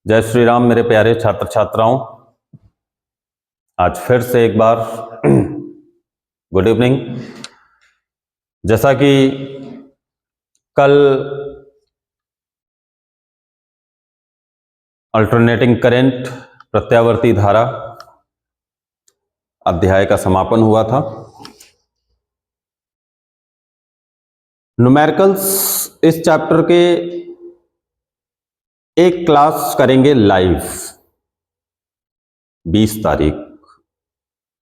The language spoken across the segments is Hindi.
जय श्री राम मेरे प्यारे छात्र छात्राओं। आज फिर से एक बार गुड इवनिंग। जैसा कि कल अल्टरनेटिंग करंट प्रत्यावर्ती धारा अध्याय का समापन हुआ था। न्यूमेरिकल्स इस चैप्टर के एक क्लास करेंगे लाइव 20 तारीख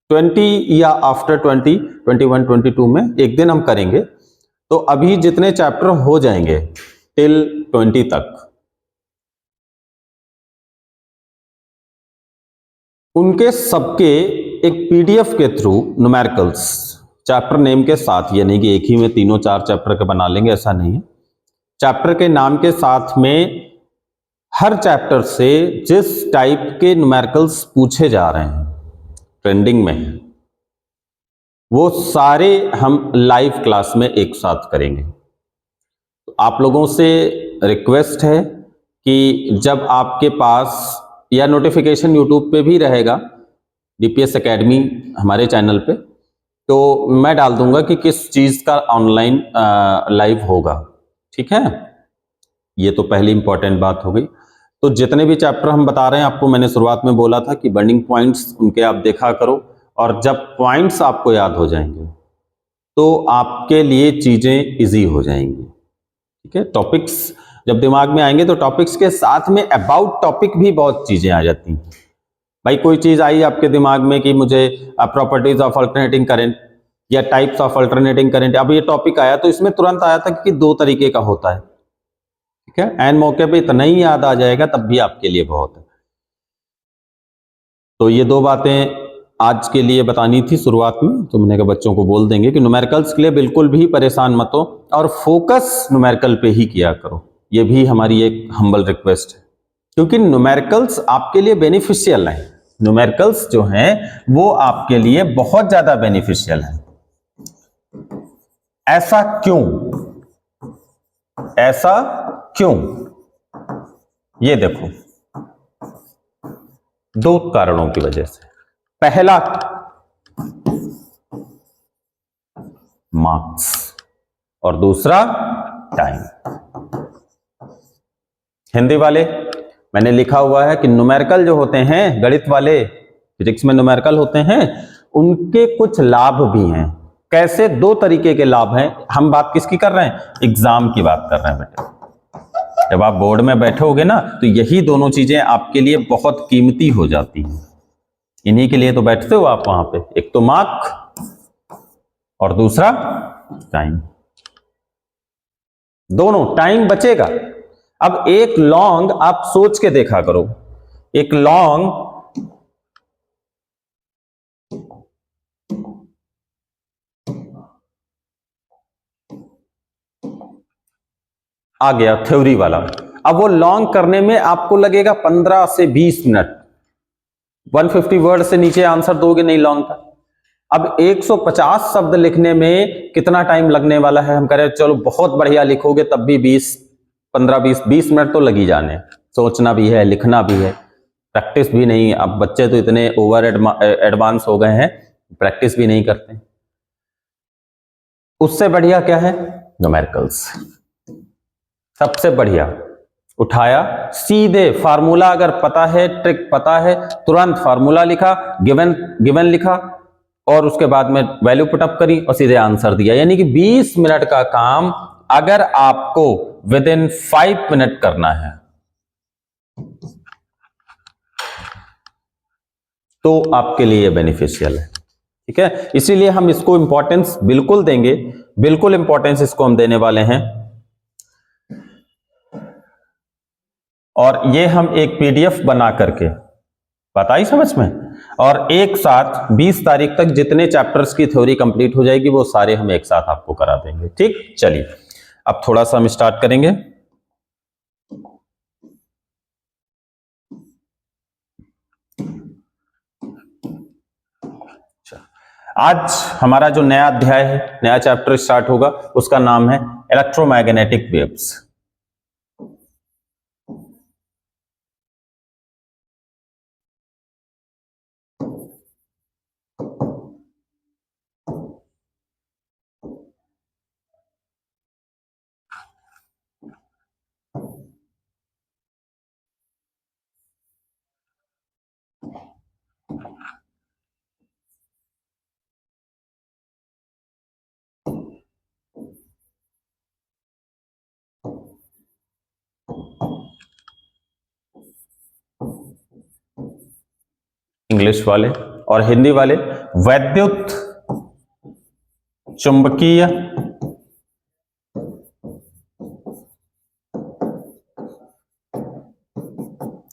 20 या आफ्टर 20, 21, 22 में एक दिन हम करेंगे। तो अभी जितने चैप्टर हो जाएंगे टिल 20 तक, उनके सबके एक पीडीएफ के थ्रू न्यूमेरिकल्स चैप्टर नेम के साथ, यानी कि एक ही में तीनों चार चैप्टर के बना लेंगे, ऐसा नहीं है। चैप्टर के नाम के साथ में हर चैप्टर से जिस टाइप के न्यूमेरिकल्स पूछे जा रहे हैं, ट्रेंडिंग में है, वो सारे हम लाइव क्लास में एक साथ करेंगे। तो आप लोगों से रिक्वेस्ट है कि जब आपके पास, या नोटिफिकेशन यूट्यूब पे भी रहेगा डीपीएस एकेडमी हमारे चैनल पे, तो मैं डाल दूंगा कि किस चीज का ऑनलाइन लाइव होगा, ठीक है। ये तो पहली इंपॉर्टेंट बात हो गई। तो जितने भी चैप्टर हम बता रहे हैं, आपको मैंने शुरुआत में बोला था कि बर्निंग पॉइंट्स उनके आप देखा करो, और जब पॉइंट्स आपको याद हो जाएंगे तो आपके लिए चीजें इजी हो जाएंगी, ठीक है। टॉपिक्स जब दिमाग में आएंगे तो टॉपिक्स के साथ में अबाउट टॉपिक भी बहुत चीजें आ जाती हैं। भाई कोई चीज आई आपके दिमाग में कि मुझे प्रॉपर्टीज ऑफ अल्टरनेटिंग करंट या टाइप्स ऑफ अल्टरनेटिंग करंट, अब ये टॉपिक आया तो इसमें तुरंत आया था कि दो तरीके का होता है, ठीक है। एन मौके पे इतना ही याद आ जाएगा तब भी आपके लिए बहुत है। तो ये दो बातें आज के लिए बतानी थी शुरुआत में, तो मैंने कहा बच्चों को बोल देंगे कि न्यूमेरिकल्स के लिए बिल्कुल भी परेशान मत हो और फोकस न्यूमेरिकल पे ही किया करो। ये भी हमारी एक हम्बल रिक्वेस्ट है, क्योंकि न्यूमेरिकल्स आपके लिए बेनिफिशियल हैं। न्यूमेरिकल्स जो हैं वो आपके लिए बहुत ज्यादा बेनिफिशियल हैं। ऐसा क्यों? ऐसा क्यों? ये देखो, दो कारणों की वजह से। पहला, मार्क्स, और दूसरा टाइम। हिंदी वाले मैंने लिखा हुआ है कि न्यूमेरिकल जो होते हैं, गणित वाले, फिजिक्स में न्यूमेरिकल होते हैं, उनके कुछ लाभ भी हैं। कैसे? दो तरीके के लाभ हैं। हम बात किसकी कर रहे हैं? एग्जाम की बात कर रहे हैं बेटे। जब आप बोर्ड में बैठोगे ना तो यही दोनों चीजें आपके लिए बहुत कीमती हो जाती हैं। इन्हीं के लिए तो बैठते हो आप वहां पे, एक तो मार्क और दूसरा टाइम। दोनों टाइम बचेगा। अब एक लॉन्ग आप सोच के देखा करो, एक लॉन्ग आ गया थ्योरी वाला। अब वो लॉन्ग करने में आपको लगेगा 15 से 20 मिनट। 150 वर्ड से नीचे आंसर दोगे नहीं लॉन्ग का। अब 150 शब्द लिखने में कितना टाइम लगने वाला है? हम कह रहे हैं चलो बहुत बढ़िया लिखोगे तब भी 20 मिनट तो लगी जाने। सोचना भी है, लिखना भी है, प्रैक्टिस भी नहीं। अब बच्चे तो इतने ओवर एडवांस हो गए हैं, प्रैक्टिस भी नहीं करते। उससे बढ़िया क्या है? न्यूमेरिकल्स सबसे बढ़िया। उठाया, सीधे फार्मूला अगर पता है, ट्रिक पता है, तुरंत फार्मूला लिखा, गिवन लिखा, और उसके बाद में वैल्यू पुटअप करी और सीधे आंसर दिया। यानी कि 20 मिनट का काम अगर आपको विद इन 5 मिनट करना है तो आपके लिए बेनिफिशियल है, ठीक है। इसीलिए हम इसको इंपॉर्टेंस बिल्कुल देंगे, बिल्कुल इंपॉर्टेंस इसको हम देने वाले हैं। और ये हम एक पीडीएफ बना करके, बात आई समझ में, और एक साथ 20 तारीख तक जितने चैप्टर्स की थ्योरी कंप्लीट हो जाएगी वो सारे हम एक साथ आपको करा देंगे, ठीक। चलिए अब थोड़ा सा हम स्टार्ट करेंगे। आज हमारा जो नया अध्याय है, नया चैप्टर स्टार्ट होगा, उसका नाम है इलेक्ट्रोमैग्नेटिक वेव्स। इंग्लिश वाले, और हिंदी वाले वैद्युत चुंबकीय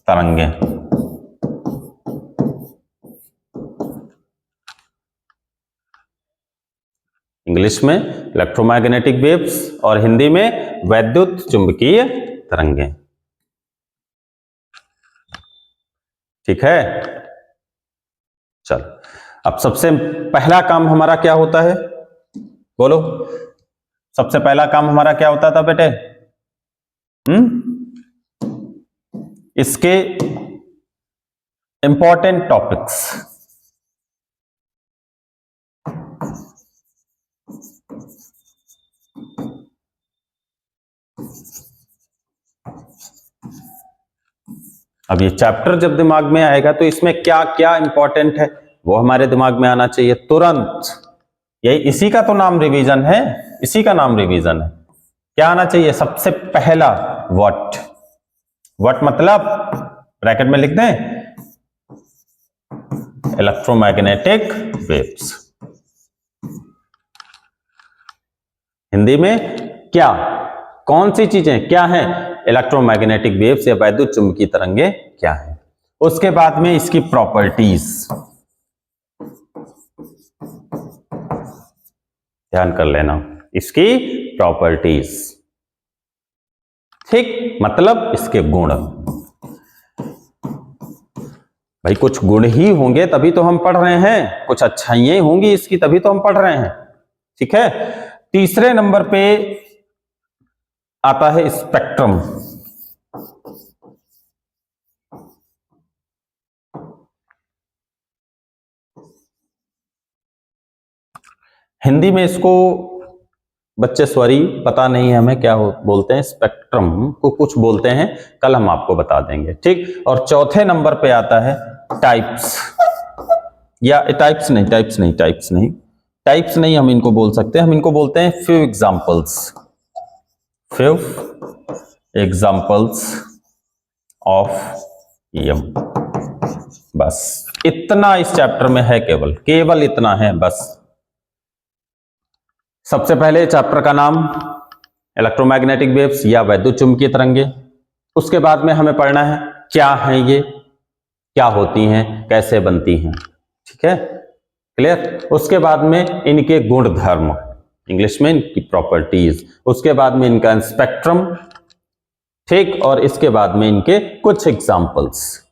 तरंगे। इंग्लिश में इलेक्ट्रोमैग्नेटिक वेव्स और हिंदी में वैद्युत चुंबकीय तरंगे। ठीक है, चलो अब सबसे पहला काम हमारा क्या होता है, बोलो। सबसे पहला काम हमारा क्या होता था बेटे? इसके इंपॉर्टेंट टॉपिक्स। अब ये चैप्टर जब दिमाग में आएगा तो इसमें क्या क्या इंपॉर्टेंट है वो हमारे दिमाग में आना चाहिए तुरंत। यही इसी का तो नाम रिवीजन है, इसी का नाम रिवीजन है। क्या आना चाहिए? सबसे पहला व्हाट। व्हाट मतलब ब्रैकेट में लिख दें, इलेक्ट्रोमैग्नेटिक वेव्स। हिंदी में क्या, कौन सी चीजें क्या हैं? इलेक्ट्रोमैग्नेटिक वेव्स या वैद्युत चुंबकीय तरंगे क्या है। उसके बाद में इसकी प्रॉपर्टीज, ध्यान कर लेना, इसकी प्रॉपर्टीज। ठीक, मतलब इसके गुण। भाई कुछ गुण ही होंगे तभी तो हम पढ़ रहे हैं, कुछ अच्छाइयां होंगी इसकी तभी तो हम पढ़ रहे हैं। ठीक है, तीसरे नंबर पे आता है स्पेक्ट्रम। हिंदी में इसको बच्चे सॉरी पता नहीं है हमें क्या बोलते हैं, स्पेक्ट्रम को कुछ बोलते हैं, कल हम आपको बता देंगे। ठीक, और चौथे नंबर पे आता है टाइप्स, या टाइप्स नहीं हम इनको बोल सकते हैं, हम इनको बोलते हैं फ्यू एग्जाम्पल्स ऑफ ईएम। बस इतना इस चैप्टर में है, केवल इतना है बस। सबसे पहले चैप्टर का नाम इलेक्ट्रोमैग्नेटिक वेव्स या वैद्युत चुंबकीय तरंगे। उसके बाद में हमें पढ़ना है क्या है ये, क्या होती हैं, कैसे बनती हैं। ठीक है, क्लियर। उसके बाद में इनके गुण धर्म, इंग्लिश में इनकी प्रॉपर्टीज। उसके बाद में इनका स्पेक्ट्रम। ठीक, और इसके बाद में इनके कुछ एग्जाम्पल्स।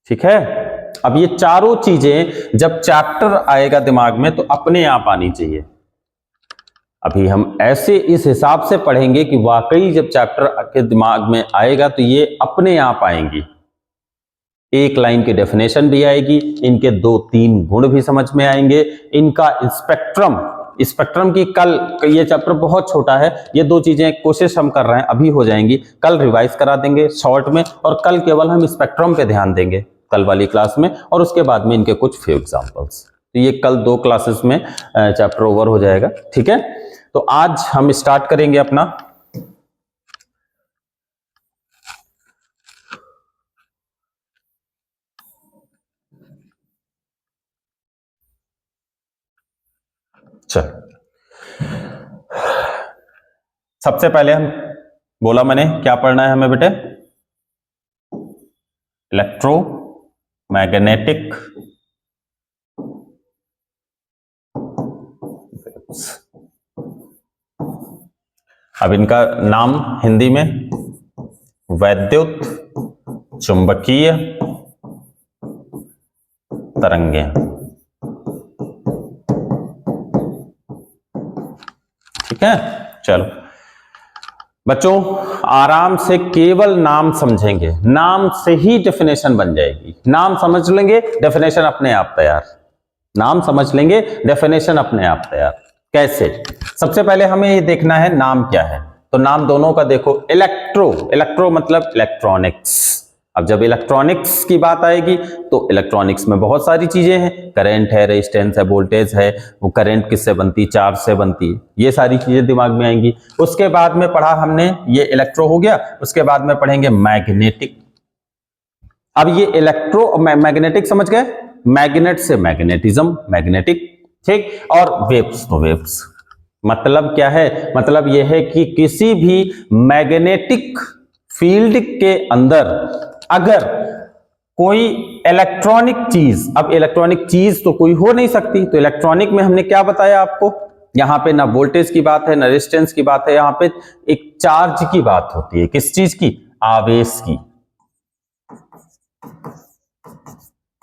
ठीक है, अब ये चारों चीजें जब चैप्टर आएगा दिमाग में तो अपने आप आनी चाहिए। अभी हम ऐसे इस हिसाब से पढ़ेंगे कि वाकई जब चैप्टर के दिमाग में आएगा तो ये अपने आप आएंगी। एक लाइन की डेफिनेशन भी आएगी, इनके 2-3 गुण भी समझ में आएंगे, इनका स्पेक्ट्रम की कल, ये चैप्टर बहुत छोटा है, ये 2 चीजें कोशिश हम कर रहे हैं अभी हो जाएंगी, कल रिवाइज करा देंगे शॉर्ट में, और कल केवल हम स्पेक्ट्रम पे ध्यान देंगे कल वाली क्लास में, और उसके बाद में इनके कुछ फ्यू एग्जांपल्स। तो ये कल 2 क्लासेस में चैप्टर ओवर हो जाएगा। ठीक है, तो आज हम स्टार्ट करेंगे अपना सबसे पहले हम बोला मैंने क्या पढ़ना है हमें बेटे, इलेक्ट्रोमैग्नेटिक अब इनका नाम हिंदी में वैद्युत चुंबकीय तरंगे। ठीक है, चलो बच्चों आराम से केवल नाम समझेंगे, नाम से ही डेफिनेशन बन जाएगी। नाम समझ लेंगे डेफिनेशन अपने आप तैयार, नाम समझ लेंगे डेफिनेशन अपने आप तैयार। कैसे? सबसे पहले हमें ये देखना है नाम क्या है, तो नाम दोनों का देखो, इलेक्ट्रो मतलब इलेक्ट्रॉनिक्स। अब जब इलेक्ट्रॉनिक्स की बात आएगी तो इलेक्ट्रॉनिक्स में बहुत सारी चीजें हैं, करंट है, रेजिस्टेंस है, वोल्टेज है, वो करंट किससे बनती है, चार्ज से बनती है, ये सारी चीजें दिमाग में आएंगी। उसके बाद में पढ़ा हमने ये इलेक्ट्रो हो गया, उसके बाद में पढ़ेंगे मैग्नेटिक। अब ये इलेक्ट्रो मैग्नेटिक समझ गए, मैग्नेट से मैग्नेटिज्म, मैग्नेटिक, ठीक। और वेव्स, तो वेव्स मतलब क्या है, मतलब यह है कि किसी भी मैग्नेटिक फील्ड के अंदर अगर कोई इलेक्ट्रॉनिक चीज, अब इलेक्ट्रॉनिक चीज तो कोई हो नहीं सकती, तो इलेक्ट्रॉनिक में हमने क्या बताया आपको, यहां पे ना वोल्टेज की बात है ना रेजिस्टेंस की बात है, यहां पे एक चार्ज की बात होती है। किस चीज की, आवेश की।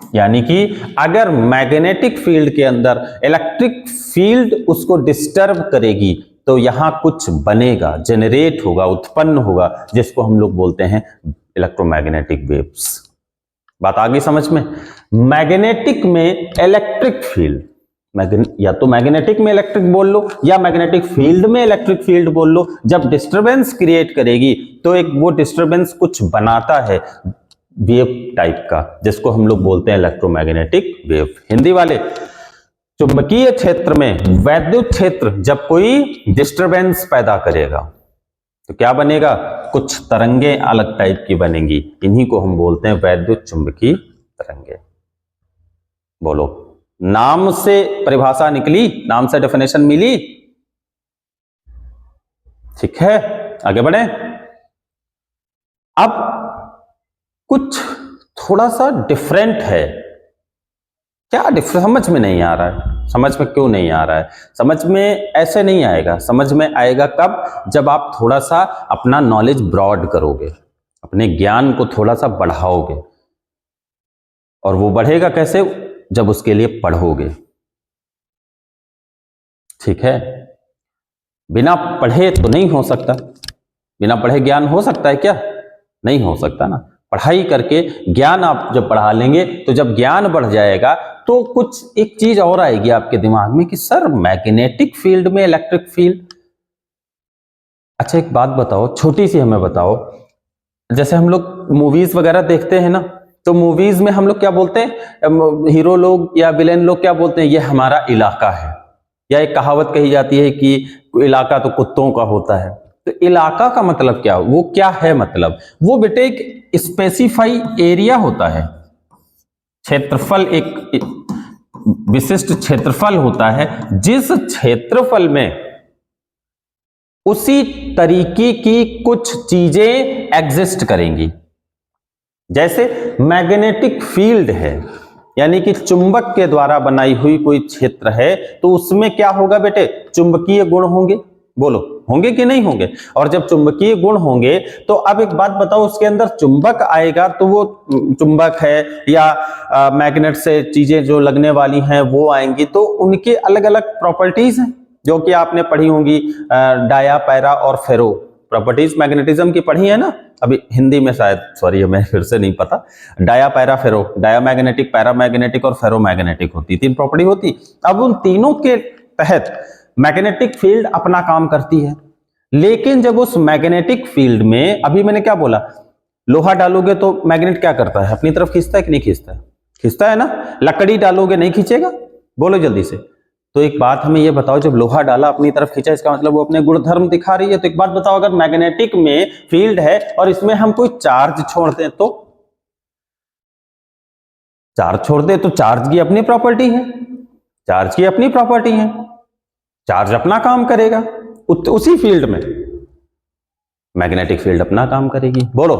यानी कि अगर मैग्नेटिक फील्ड के अंदर इलेक्ट्रिक फील्ड उसको डिस्टर्ब करेगी तो यहां कुछ बनेगा, जनरेट होगा, उत्पन्न होगा, जिसको हम लोग बोलते हैं इलेक्ट्रोमैग्नेटिक वेव्स। बात आ गई समझ में। मैग्नेटिक में इलेक्ट्रिक फील्ड, या तो मैग्नेटिक में इलेक्ट्रिक बोल लो या मैग्नेटिक फील्ड में इलेक्ट्रिक फील्ड बोल लो, जब डिस्टरबेंस क्रिएट करेगी तो एक वो डिस्टरबेंस कुछ बनाता है वेव टाइप का, जिसको हम लोग बोलते हैं इलेक्ट्रोमैग्नेटिक वेव। हिंदी वाले, चुंबकीय क्षेत्र में वैद्युत क्षेत्र जब कोई डिस्टरबेंस पैदा करेगा तो क्या बनेगा, कुछ तरंगे अलग टाइप की बनेंगी, इन्हीं को हम बोलते हैं वैद्युत चुंबकीय तरंगे। बोलो, नाम से परिभाषा निकली, नाम से डेफिनेशन मिली, ठीक है, आगे बढ़े। अब कुछ थोड़ा सा डिफरेंट है, क्या डिफरेंट समझ में नहीं आ रहा है, समझ में क्यों नहीं आ रहा है, समझ में ऐसे नहीं आएगा, समझ में आएगा कब, जब आप थोड़ा सा अपना नॉलेज ब्रॉड करोगे, अपने ज्ञान को थोड़ा सा बढ़ाओगे। और वो बढ़ेगा कैसे, जब उसके लिए पढ़ोगे, ठीक है। बिना पढ़े तो नहीं हो सकता, बिना पढ़े ज्ञान हो सकता है क्या, नहीं हो सकता ना। पढ़ाई करके ज्ञान आप जब बढ़ा लेंगे तो जब ज्ञान बढ़ जाएगा तो कुछ एक चीज और आएगी आपके दिमाग में कि सर मैग्नेटिक फील्ड में इलेक्ट्रिक फील्ड। अच्छा एक बात बताओ, छोटी सी हमें बताओ, जैसे हम लोग मूवीज वगैरह देखते हैं ना, तो मूवीज में हम लोग क्या बोलते हैं, हीरो लोग या विलेन लोग क्या बोलते हैं, ये हमारा इलाका है, या एक कहावत कही जाती है कि इलाका तो कुत्तों का होता है। तो इलाका का मतलब क्या, वो क्या है, मतलब वो बेटे एक स्पेसिफाई एरिया होता है, क्षेत्रफल, एक विशिष्ट क्षेत्रफल होता है, जिस क्षेत्रफल में उसी तरीके की कुछ चीजें एग्जिस्ट करेंगी। जैसे मैग्नेटिक फील्ड है, यानी कि चुंबक के द्वारा बनाई हुई कोई क्षेत्र है, तो उसमें क्या होगा बेटे, चुंबकीय गुण होंगे। बोलो, होंगे कि नहीं होंगे। और जब चुंबकीय गुण होंगे तो अब एक बात बताओ, उसके अंदर चुंबक आएगा तो वो चुंबक है या मैग्नेट से चीजें जो लगने वाली हैं वो आएंगी, तो उनके अलग अलग प्रॉपर्टीज हैं जो कि आपने पढ़ी होंगी, डाया, पैरा और फेरो प्रॉपर्टीज मैग्नेटिज्म की पढ़ी है ना। अभी हिंदी में शायद, सॉरी मैं फिर से नहीं पता, डाया, पैरा, फेरो, डाया मैग्नेटिक, पैरा मैग्नेटिक और फेरो मैग्नेटिक होती, तीन प्रॉपर्टी होती। अब उन तीनों के तहत मैग्नेटिक फील्ड अपना काम करती है। लेकिन जब उस मैग्नेटिक फील्ड में, अभी मैंने क्या बोला, लोहा डालोगे तो मैग्नेट क्या करता है, अपनी तरफ खींचता है कि नहीं खींचता है, खींचता है ना। लकड़ी डालोगे नहीं खींचेगा, बोलो जल्दी से। तो एक बात हमें ये बताओ, जब लोहा डाला अपनी तरफ खींचा, इसका मतलब वो अपने गुणधर्म दिखा रही है। तो एक बात बताओ, अगर मैग्नेटिक में फील्ड है और इसमें हम कोई चार्ज छोड़ दें, तो चार्ज छोड़ दे तो चार्ज की अपनी प्रॉपर्टी है, चार्ज की अपनी प्रॉपर्टी है, चार्ज अपना काम करेगा उसी फील्ड में, मैग्नेटिक फील्ड अपना काम करेगी। बोलो,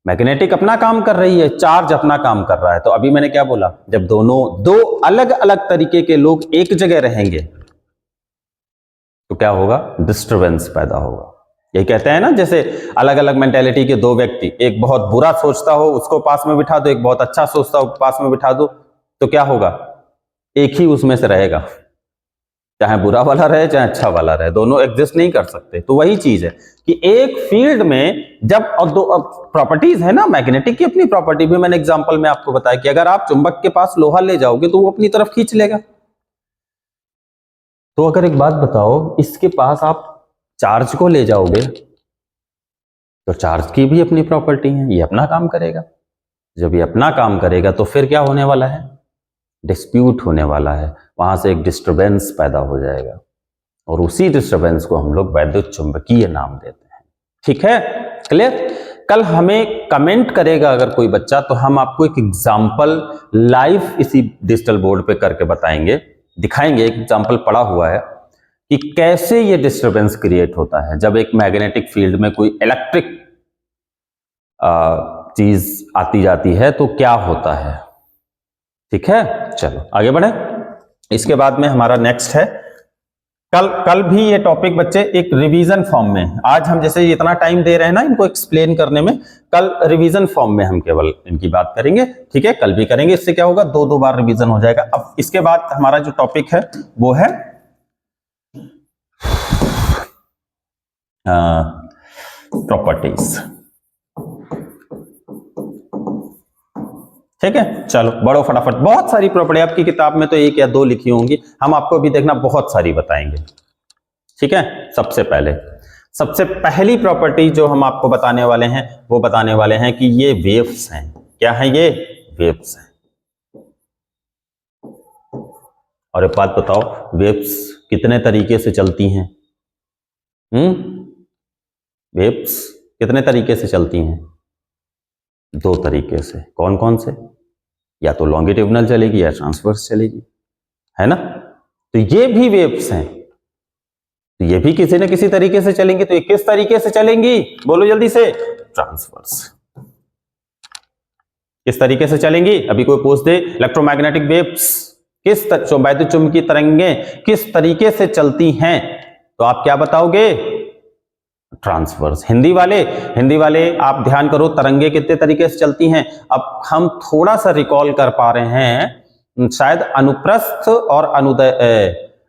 मैग्नेटिक अपना काम कर रही है, चार्ज अपना काम कर रहा है। तो अभी मैंने क्या बोला, जब दोनों दो अलग अलग तरीके के लोग एक जगह रहेंगे तो क्या होगा, डिस्टरबेंस पैदा होगा। ये कहते हैं ना, जैसे अलग अलग मेंटेलिटी के दो व्यक्ति, एक बहुत बुरा सोचता हो उसको पास में बिठा दो, एक बहुत अच्छा सोचता हो पास में बिठा दो, तो क्या होगा, एक ही उसमें से रहेगा, चाहे बुरा वाला रहे चाहे अच्छा वाला रहे, दोनों एग्जिस्ट नहीं कर सकते। तो वही चीज है कि एक फील्ड में जब, और दो प्रॉपर्टीज है ना, मैग्नेटिक की अपनी प्रॉपर्टी भी मैंने एग्जांपल में आपको बताया कि अगर आप चुंबक के पास लोहा ले जाओगे तो वो अपनी तरफ खींच लेगा। तो अगर एक बात बताओ, इसके पास आप चार्ज को ले जाओगे तो चार्ज की भी अपनी प्रॉपर्टी है, ये अपना काम करेगा। जब ये अपना काम करेगा तो फिर क्या होने वाला है, डिस्प्यूट होने वाला है, वहां से एक डिस्टरबेंस पैदा हो जाएगा और उसी डिस्टरबेंस को हम लोग वैद्युत चुंबकीय नाम देते हैं। ठीक है, क्लियर। कल हमें कमेंट करेगा अगर कोई बच्चा, तो हम आपको एक एग्जांपल लाइव इसी डिजिटल बोर्ड पे करके बताएंगे, दिखाएंगे। एक एग्जांपल पड़ा हुआ है कि कैसे ये डिस्टरबेंस क्रिएट होता है जब एक मैग्नेटिक फील्ड में कोई इलेक्ट्रिक चीज आती जाती है तो क्या होता है। ठीक है, चलो आगे बढ़े। इसके बाद में हमारा नेक्स्ट है, कल भी ये टॉपिक बच्चे एक रिवीजन फॉर्म में, आज हम जैसे इतना टाइम दे रहे हैं ना इनको एक्सप्लेन करने में, कल रिवीजन फॉर्म में हम केवल इनकी बात करेंगे। ठीक है, कल भी करेंगे, इससे क्या होगा, दो बार रिवीजन हो जाएगा। अब इसके बाद हमारा जो टॉपिक है वो है प्रॉपर्टीज। ठीक है, चलो बढ़ो फटाफट। बहुत सारी प्रॉपर्टी आपकी किताब में तो एक या दो लिखी होंगी, हम आपको भी देखना बहुत सारी बताएंगे। ठीक है, सबसे पहली प्रॉपर्टी जो हम आपको बताने वाले हैं वो बताने वाले हैं कि ये वेव्स हैं। क्या है ये, वेव्स हैं। और एक बात बताओ, वेव्स कितने तरीके से चलती हैं? वेव्स कितने तरीके से चलती हैं? दो तरीके से। कौन कौन से? या तो लॉन्गिट्यूडनल चलेगी या ट्रांसवर्स चलेगी, है ना। तो ये भी वेव्स हैं, तो ये भी किसी न किसी तरीके से चलेंगी। तो ये किस तरीके से चलेंगी, बोलो जल्दी से? ट्रांसवर्स। किस तरीके से चलेंगी? अभी कोई पूछ दे इलेक्ट्रोमैग्नेटिक वेव्स किस वैद्युत चुंबकीय तरंगें किस तरीके से चलती हैं, तो आप क्या बताओगे? ट्रांसवर्स। हिंदी वाले आप ध्यान करो, तरंगे कितने तरीके से चलती हैं। अब हम थोड़ा सा रिकॉल कर पा रहे हैं, शायद अनुप्रस्थ और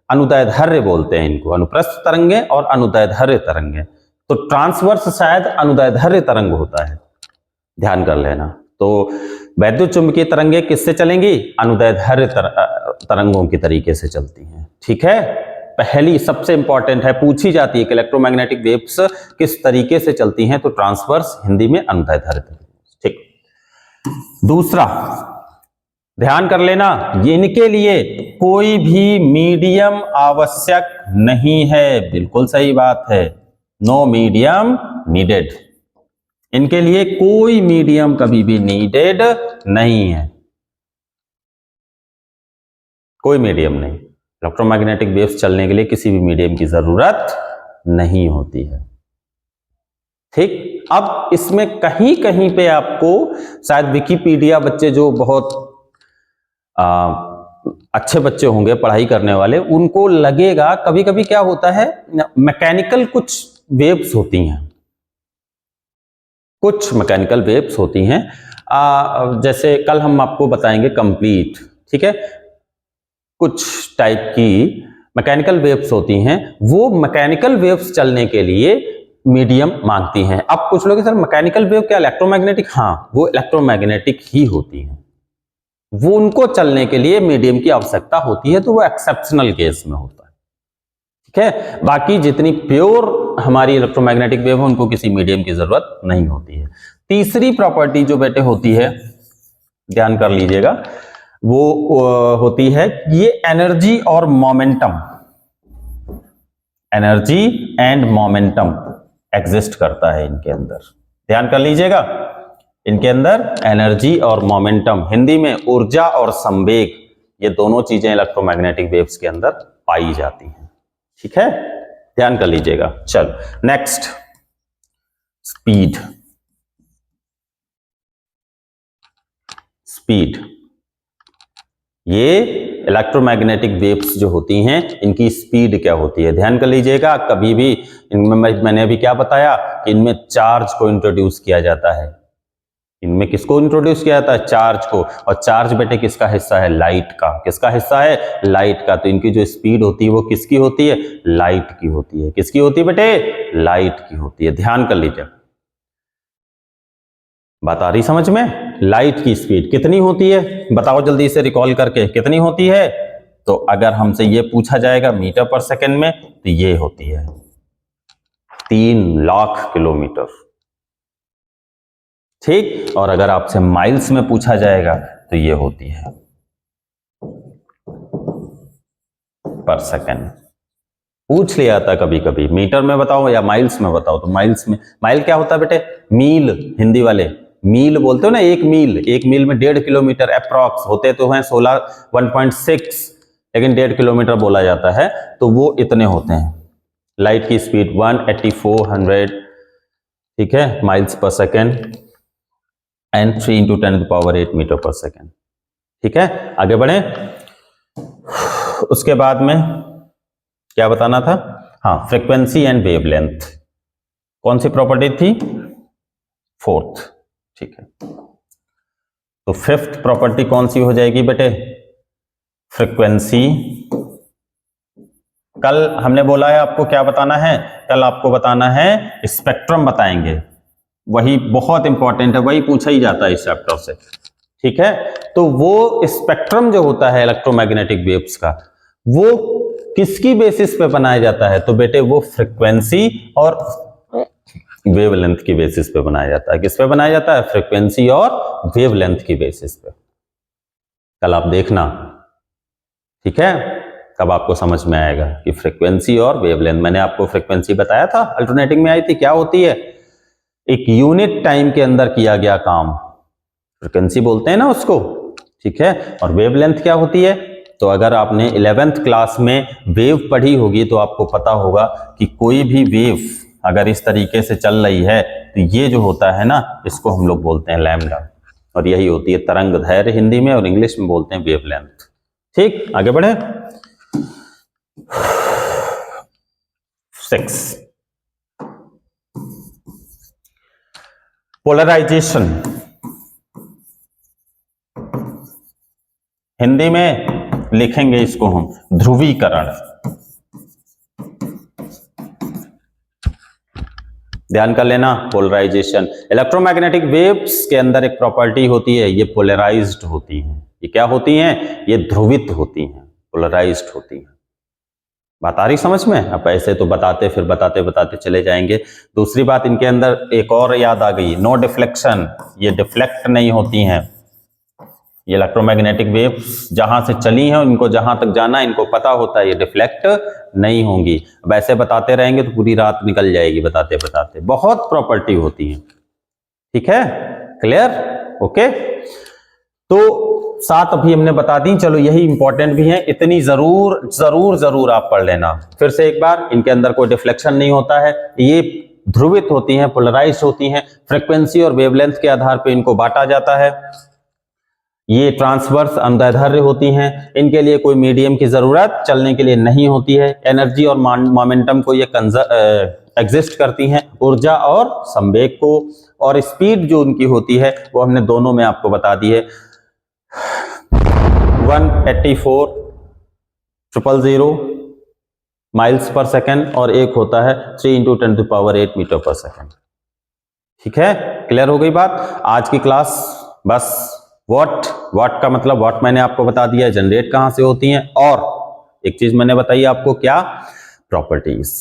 अनुदैर्ध्य बोलते हैं इनको, अनुप्रस्थ तरंगे और अनुदैर्ध्य तरंगे। तो ट्रांसवर्स शायद अनुदैर्ध्य तरंग होता है, ध्यान कर लेना। तो वैद्युत चुंबकीय तरंगे किससे चलेंगी? अनुदैर्ध्य तरंगों के तरीके से चलती हैं। ठीक है, पहली सबसे इंपॉर्टेंट है, पूछी जाती है कि इलेक्ट्रोमैग्नेटिक वेव्स किस तरीके से चलती हैं, तो ट्रांसवर्स, हिंदी में अनुदैर्ध्य। ठीक। दूसरा ध्यान कर लेना, इनके लिए कोई भी मीडियम आवश्यक नहीं है। बिल्कुल सही बात है, नो मीडियम नीडेड। इनके लिए कोई मीडियम कभी भी नीडेड नहीं है, कोई मीडियम नहीं। इलेक्ट्रोमैग्नेटिक वेव्स चलने के लिए किसी भी मीडियम की जरूरत नहीं होती है। ठीक। अब इसमें कहीं कहीं पे आपको शायद विकिपीडिया बच्चे जो बहुत अच्छे बच्चे होंगे पढ़ाई करने वाले, उनको लगेगा कभी कभी क्या होता है, मैकेनिकल कुछ वेव्स होती हैं, कुछ मैकेनिकल वेव्स होती हैं। जैसे कल हम आपको बताएंगे कंप्लीट। ठीक है, कुछ टाइप की मैकेनिकल वेव्स होती हैं, वो मैकेनिकल वेव्स चलने के लिए मीडियम मांगती हैं। अब कुछ लोग सर मैकेनिकल वेव क्या इलेक्ट्रोमैग्नेटिक? हाँ, वो इलेक्ट्रोमैग्नेटिक ही होती हैं, वो उनको चलने के लिए मीडियम की आवश्यकता होती है, तो वो एक्सेप्शनल केस में होता है। ठीक है, बाकी जितनी प्योर हमारी इलेक्ट्रोमैग्नेटिक वेव है उनको किसी मीडियम की जरूरत नहीं होती है। तीसरी प्रॉपर्टी जो बेटे होती है, ध्यान कर लीजिएगा, वो होती है ये एनर्जी और momentum, energy and momentum exist करता है इनके अंदर। ध्यान कर लीजिएगा, इनके अंदर एनर्जी और मोमेंटम, हिंदी में ऊर्जा और संवेग, ये दोनों चीजें इलेक्ट्रोमैग्नेटिक वेव्स के अंदर पाई जाती हैं। ठीक है, ध्यान कर लीजिएगा। चलो नेक्स्ट, स्पीड। स्पीड, ये इलेक्ट्रोमैग्नेटिक वेव्स जो होती हैं इनकी स्पीड क्या होती है, ध्यान कर लीजिएगा। कभी भी इनमें मैंने अभी क्या बताया कि इनमें चार्ज को इंट्रोड्यूस किया जाता है। इनमें किसको इंट्रोड्यूस किया जाता है? चार्ज को। और चार्ज बेटे किसका हिस्सा है? लाइट का। किसका हिस्सा है? लाइट का। तो इनकी जो स्पीड होती है वो किसकी होती है? लाइट की होती है। किसकी होती है बेटे? लाइट की होती है। ध्यान कर लीजिए, बात आ रही समझ में? लाइट की स्पीड कितनी होती है बताओ जल्दी से रिकॉल करके, कितनी होती है? तो अगर हमसे ये पूछा जाएगा मीटर पर सेकंड में, तो ये होती है 3 लाख किलोमीटर। ठीक। और अगर आपसे माइल्स में पूछा जाएगा तो ये होती है पर सेकेंड। पूछ लिया था कभी कभी मीटर में बताओ या माइल्स में बताओ, तो माइल्स में, माइल क्या होता है बेटे, मील, हिंदी वाले मील बोलते हो ना, एक मील में 1.5 किलोमीटर अप्रॉक्स होते तो हैं 1.6, लेकिन 1.5 किलोमीटर बोला जाता है, तो वो इतने होते हैं। लाइट की स्पीड 18400, ठीक है, माइल्स पर सेकेंड एंड 3 × 10⁸ मीटर पर सेकेंड। ठीक है, आगे बढ़े। उसके बाद में क्या बताना था, हाँ, फ्रीक्वेंसी एंड वेवलेंथ, कौन सी प्रॉपर्टी थी, फोर्थ। ठीक है, तो फिफ्थ प्रॉपर्टी कौन सी हो जाएगी बेटे, फ्रीक्वेंसी। कल हमने बोला है आपको क्या बताना है, कल आपको बताना है स्पेक्ट्रम बताएंगे, वही बहुत इंपॉर्टेंट है, वही पूछा ही जाता है इस चैप्टर से। ठीक है, तो वो स्पेक्ट्रम जो होता है इलेक्ट्रोमैग्नेटिक वेव्स का, वो किसकी बेसिस पे बनाया जाता है, तो बेटे वो फ्रीक्वेंसी और वेवलेंथ की बेसिस पे बनाया जाता है। किस पे बनाया जाता है, फ्रीक्वेंसी और वेवलेंथ की बेसिस पे। कल आप देखना, ठीक है, तब आपको समझ में आएगा कि फ्रीक्वेंसी और वेवलेंथ। मैंने आपको फ्रीक्वेंसी बताया था, अल्टरनेटिंग में आई थी, क्या होती है, एक यूनिट टाइम के अंदर किया गया काम, फ्रीक्वेंसी बोलते हैं ना उसको। ठीक है, और वेवलेंथ क्या होती है, तो अगर आपने 11th क्लास में वेव पढ़ी होगी तो आपको पता होगा कि कोई भी वेव अगर इस तरीके से चल रही है तो ये जो होता है ना, इसको हम लोग बोलते हैं लैम्डा, और यही होती है तरंग दैर्घ्य हिंदी में, और इंग्लिश में बोलते हैं वेवलेंथ। ठीक, आगे बढ़े। 6, पोलराइजेशन, हिंदी में लिखेंगे इसको हम ध्रुवीकरण। ध्यान कर लेना, पोलराइजेशन, इलेक्ट्रोमैग्नेटिक वेव्स के अंदर एक प्रॉपर्टी होती है, ये पोलराइज्ड होती हैं। ये क्या होती हैं, ये ध्रुवित होती हैं, पोलराइज्ड होती हैं। बात आ रही समझ में, अब ऐसे तो बताते चले जाएंगे। दूसरी बात इनके अंदर एक और याद आ गई, नो डिफ्लेक्शन, ये डिफ्लेक्ट नहीं होती हैं। ये इलेक्ट्रोमैग्नेटिक वेव्स जहां से चली हैं, इनको जहां तक जाना इनको पता होता है, ये डिफ्लेक्ट नहीं होंगी। अब ऐसे बताते रहेंगे तो पूरी रात निकल जाएगी बताते बताते, बहुत प्रॉपर्टी होती है। ठीक है, क्लियर, ओके। तो 7 अभी हमने बता दी, चलो यही इंपॉर्टेंट भी है, इतनी जरूर आप पढ़ लेना। फिर से एक बार, इनके अंदर कोई डिफ्लेक्शन नहीं होता है, ये ध्रुवित होती हैं, पोलराइज्ड होती हैं, फ्रीक्वेंसी और वेवलेंथ के आधार पर इनको बांटा जाता है। ये ट्रांसवर्स अनुदैर्ध्य होती हैं, इनके लिए कोई मीडियम की जरूरत चलने के लिए नहीं होती है। एनर्जी और मोमेंटम को ये एग्जिस्ट करती हैं, ऊर्जा और संवेग को, और स्पीड जो उनकी होती है वो हमने दोनों में आपको बता दी है, 184,000 माइल्स पर सेकेंड, और एक होता है 3 × 10⁸ मीटर पर सेकेंड। ठीक है, क्लियर हो गई बात। आज की क्लास बस व्हाट का मतलब, व्हाट मैंने आपको बता दिया, जनरेट कहां से होती हैं, और एक चीज मैंने बताई आपको, क्या, प्रॉपर्टीज।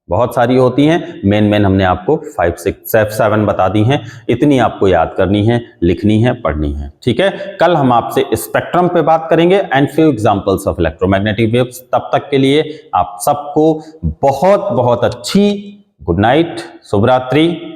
बहुत सारी होती हैं, मेन हमने आपको 5, 6, 7 बता दी हैं। इतनी आपको याद करनी है, लिखनी है, पढ़नी है। ठीक है, कल हम आपसे स्पेक्ट्रम पे बात करेंगे and few examples of electromagnetic waves. तब तक के लिए आप सबको बहुत बहुत अच्छी गुड नाइट, शुभ रात्रि।